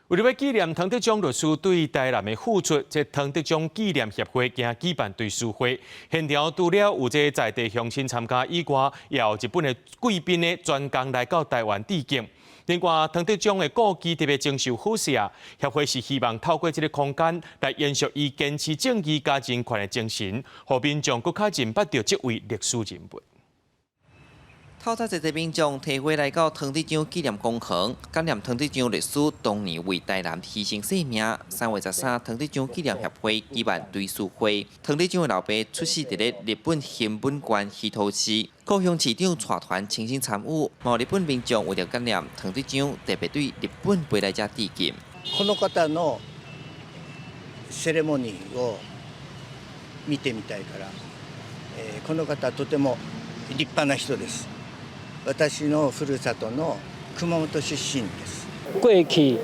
为了要纪念唐德宗律师对台南的付出，这唐德宗纪念协会今举办追思会，现场除了有这在地乡亲参加以外，也有日本的贵宾的专工来到台湾致敬。另外，唐德宗的故居特别征收好势啊，协会是希望透过这个空间来延续伊坚持正义加人权的精神，让民众更加认捌到这位历史人物。透早在这民众提回来到唐德宗纪念公园，感念唐德宗历史当年为台南牺牲性命。3月13，唐德宗纪念协会举办追思会。唐德宗的老爸出世伫咧日本新本县溪头市，高雄市长带团亲身参与。某日本民众为了感念唐德宗，特别对日本飞来者致敬。この方のセレモニーを見てみたいから、この方とても立派な人です。私のふるさとの熊本出身です。过去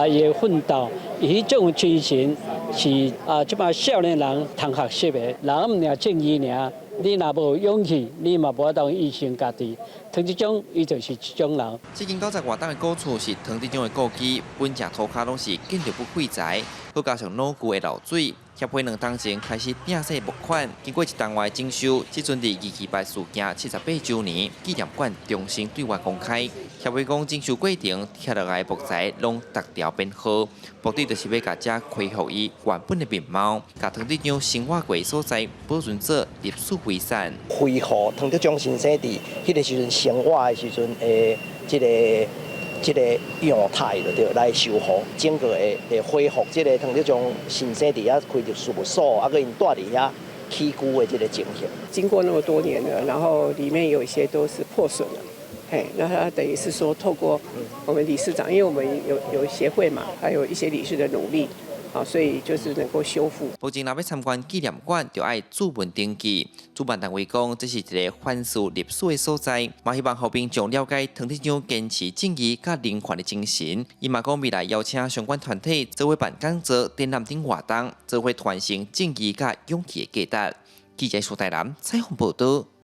也奋斗，以这种精神是即摆少年人通学习的，人唔领正义尔，你若无勇气，你嘛无法当牺牲家己。唐德宗伊就是这种人。这间90外栋的古厝是唐德宗的故居，本正涂骹拢是建筑不废材，佮加上老旧的漏水。协会2年前开始订设募款，经过1档外征收，即阵伫228事件78周年纪念馆重新对外公开。协会讲征收过程贴落来木材拢逐条编好，目的就是要甲遮恢复伊原本的面貌，甲唐德宗生活过所在保存做历史遗产。恢复唐德宗先生伫迄个时阵生活的时阵这个样态就对来修复，整个会恢复这个唐德宗先生伫遐开着事务所，啊，佮因住伫遐起居的这个情形。经过那么多年了，然后里面有一些都是破损了，那他等于是说透过我们理事长，因为我们有协会嘛，还有一些理事的努力。所以就是能够修复。目前若要参观纪念馆，就要主文登记。主办单位讲，这是一个反思历史的所在，嘛希望后民众了解唐德宗坚持正义甲人权的精神。伊嘛讲未来邀请相关团体做伙办讲座、展览等活动，做伙传承正义甲勇气的价值。记者苏台南采访报道。